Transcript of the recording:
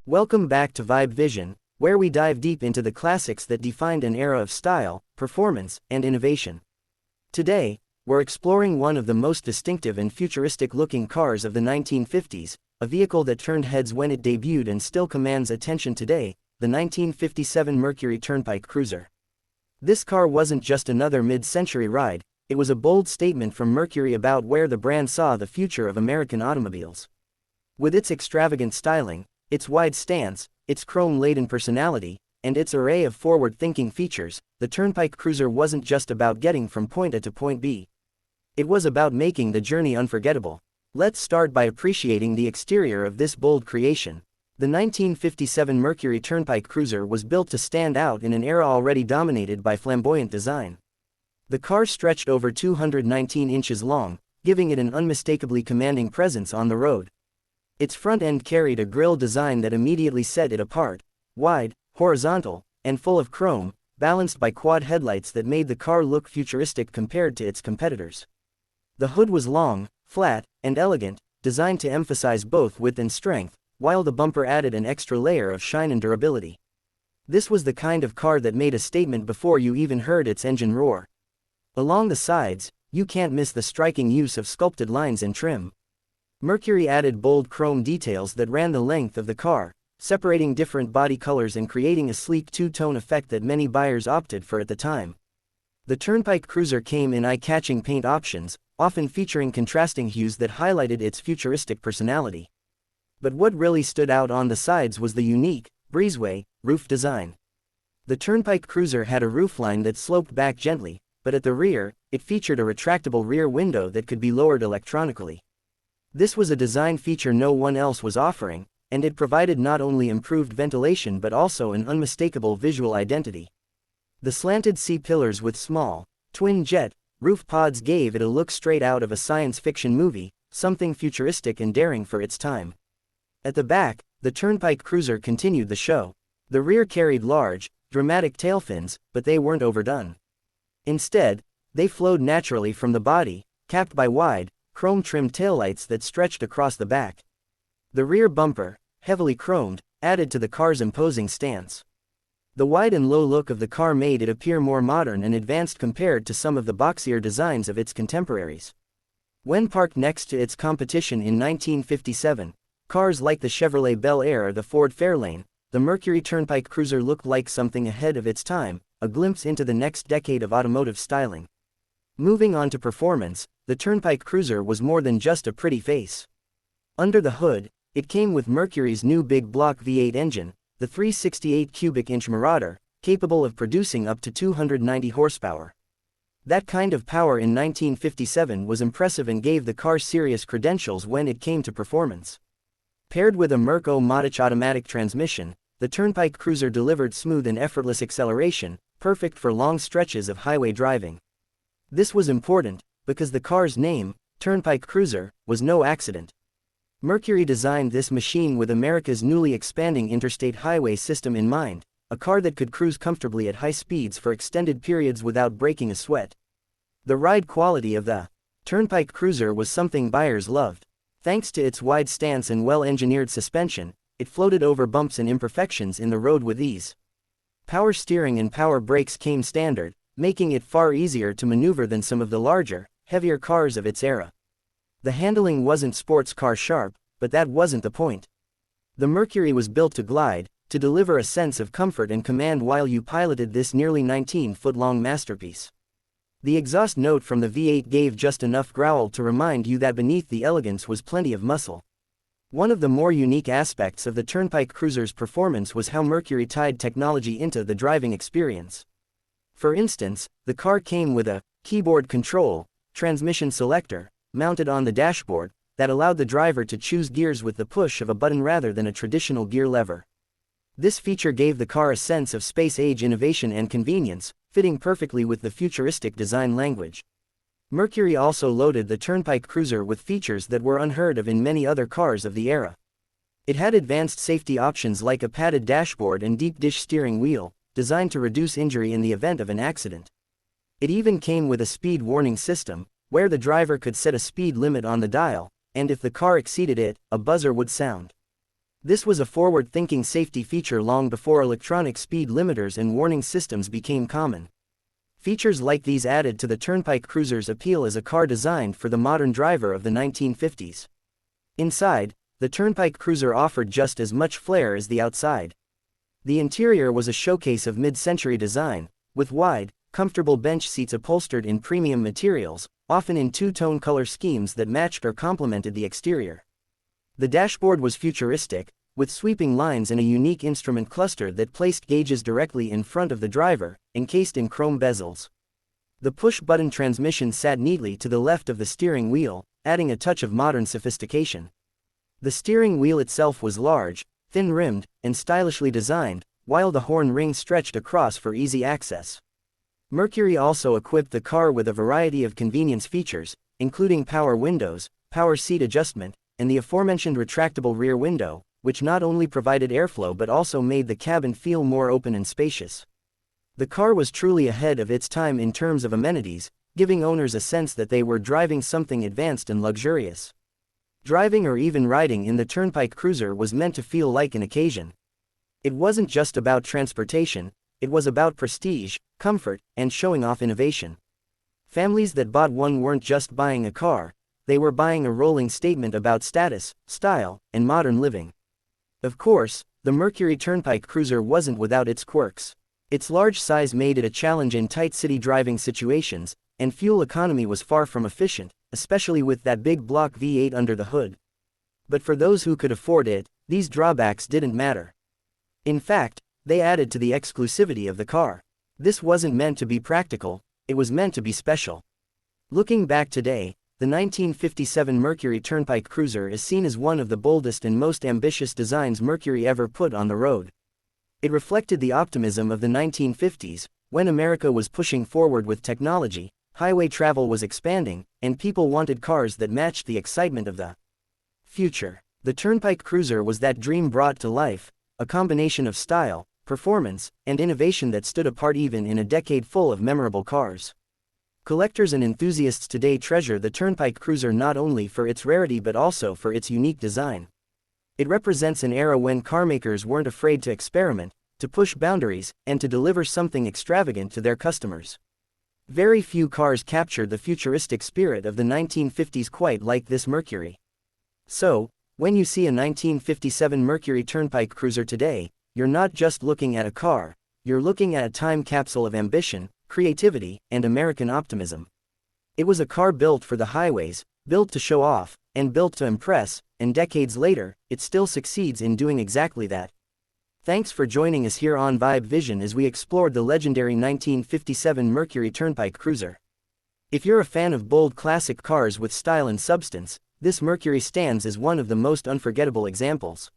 Welcome back to Vibe Vision, where we dive deep into the classics that defined an era of style, performance, and innovation. Today, we're exploring one of the most distinctive and futuristic-looking cars of the 1950s, a vehicle that turned heads when it debuted and still commands attention today, the 1957 Mercury Turnpike Cruiser. This car wasn't just another mid-century ride, it was a bold statement from Mercury about where the brand saw the future of American automobiles. With its extravagant styling, its wide stance, its chrome-laden personality, and its array of forward-thinking features, the Turnpike Cruiser wasn't just about getting from point A to point B. It was about making the journey unforgettable. Let's start by appreciating the exterior of this bold creation. The 1957 Mercury Turnpike Cruiser was built to stand out in an era already dominated by flamboyant design. The car stretched over 219 inches long, giving it an unmistakably commanding presence on the road. Its front end carried a grille design that immediately set it apart, wide, horizontal, and full of chrome, balanced by quad headlights that made the car look futuristic compared to its competitors. The hood was long, flat, and elegant, designed to emphasize both width and strength, while the bumper added an extra layer of shine and durability. This was the kind of car that made a statement before you even heard its engine roar. Along the sides, you can't miss the striking use of sculpted lines and trim. Mercury added bold chrome details that ran the length of the car, separating different body colors and creating a sleek two-tone effect that many buyers opted for at the time. The Turnpike Cruiser came in eye-catching paint options, often featuring contrasting hues that highlighted its futuristic personality. But what really stood out on the sides was the unique, breezeway, roof design. The Turnpike Cruiser had a roofline that sloped back gently, but at the rear, it featured a retractable rear window that could be lowered electronically. This was a design feature no one else was offering, and it provided not only improved ventilation but also an unmistakable visual identity. The slanted C-pillars with small, twin-jet, roof pods gave it a look straight out of a science fiction movie, something futuristic and daring for its time. At the back, the Turnpike Cruiser continued the show. The rear carried large, dramatic tail fins, but they weren't overdone. Instead, they flowed naturally from the body, capped by wide, chrome-trimmed taillights that stretched across the back. The rear bumper, heavily chromed, added to the car's imposing stance. The wide and low look of the car made it appear more modern and advanced compared to some of the boxier designs of its contemporaries. When parked next to its competition in 1957, cars like the Chevrolet Bel Air or the Ford Fairlane, the Mercury Turnpike Cruiser looked like something ahead of its time, a glimpse into the next decade of automotive styling. Moving on to performance, the Turnpike Cruiser was more than just a pretty face. Under the hood, it came with Mercury's new big block V8 engine, the 368 cubic inch Marauder, capable of producing up to 290 horsepower. That kind of power in 1957 was impressive and gave the car serious credentials when it came to performance. Paired with a Merc-O-Matic automatic transmission, the Turnpike Cruiser delivered smooth and effortless acceleration, perfect for long stretches of highway driving. This was important, because the car's name, Turnpike Cruiser, was no accident. Mercury designed this machine with America's newly expanding interstate highway system in mind, a car that could cruise comfortably at high speeds for extended periods without breaking a sweat. The ride quality of the Turnpike Cruiser was something buyers loved. Thanks to its wide stance and well-engineered suspension, it floated over bumps and imperfections in the road with ease. Power steering and power brakes came standard, making it far easier to maneuver than some of the larger, heavier cars of its era. The handling wasn't sports car sharp, but that wasn't the point. The Mercury was built to glide, to deliver a sense of comfort and command while you piloted this nearly 19-foot-long masterpiece. The exhaust note from the V8 gave just enough growl to remind you that beneath the elegance was plenty of muscle. One of the more unique aspects of the Turnpike Cruiser's performance was how Mercury tied technology into the driving experience. For instance, the car came with a keyboard control, transmission selector, mounted on the dashboard, that allowed the driver to choose gears with the push of a button rather than a traditional gear lever. This feature gave the car a sense of space-age innovation and convenience, fitting perfectly with the futuristic design language. Mercury also loaded the Turnpike Cruiser with features that were unheard of in many other cars of the era. It had advanced safety options like a padded dashboard and deep-dish steering wheel, designed to reduce injury in the event of an accident. It even came with a speed warning system, where the driver could set a speed limit on the dial, and if the car exceeded it, a buzzer would sound. This was a forward-thinking safety feature long before electronic speed limiters and warning systems became common. Features like these added to the Turnpike Cruiser's appeal as a car designed for the modern driver of the 1950s. Inside, the Turnpike Cruiser offered just as much flair as the outside. The interior was a showcase of mid-century design, with wide, comfortable bench seats upholstered in premium materials, often in two-tone color schemes that matched or complemented the exterior. The dashboard was futuristic, with sweeping lines and a unique instrument cluster that placed gauges directly in front of the driver, encased in chrome bezels. The push-button transmission sat neatly to the left of the steering wheel, adding a touch of modern sophistication. The steering wheel itself was large, thin-rimmed, and stylishly designed, while the horn ring stretched across for easy access. Mercury also equipped the car with a variety of convenience features, including power windows, power seat adjustment, and the aforementioned retractable rear window, which not only provided airflow but also made the cabin feel more open and spacious. The car was truly ahead of its time in terms of amenities, giving owners a sense that they were driving something advanced and luxurious. Driving or even riding in the Turnpike Cruiser was meant to feel like an occasion. It wasn't just about transportation, it was about prestige, comfort, and showing off innovation. Families that bought one weren't just buying a car, they were buying a rolling statement about status, style, and modern living. Of course, the Mercury Turnpike Cruiser wasn't without its quirks. Its large size made it a challenge in tight city driving situations, and fuel economy was far from efficient, especially with that big block V8 under the hood. But for those who could afford it, these drawbacks didn't matter. In fact, they added to the exclusivity of the car. This wasn't meant to be practical, it was meant to be special. Looking back today, the 1957 Mercury Turnpike Cruiser is seen as one of the boldest and most ambitious designs Mercury ever put on the road. It reflected the optimism of the 1950s, when America was pushing forward with technology, highway travel was expanding, and people wanted cars that matched the excitement of the future. The Turnpike Cruiser was that dream brought to life, a combination of style, performance, and innovation that stood apart even in a decade full of memorable cars. Collectors and enthusiasts today treasure the Turnpike Cruiser not only for its rarity but also for its unique design. It represents an era when carmakers weren't afraid to experiment, to push boundaries, and to deliver something extravagant to their customers. Very few cars captured the futuristic spirit of the 1950s quite like this Mercury. So, when you see a 1957 Mercury Turnpike Cruiser today, you're not just looking at a car, you're looking at a time capsule of ambition, creativity, and American optimism. It was a car built for the highways, built to show off, and built to impress, and decades later, it still succeeds in doing exactly that. Thanks for joining us here on Vibe Vision as we explored the legendary 1957 Mercury Turnpike Cruiser. If you're a fan of bold classic cars with style and substance, this Mercury stands as one of the most unforgettable examples.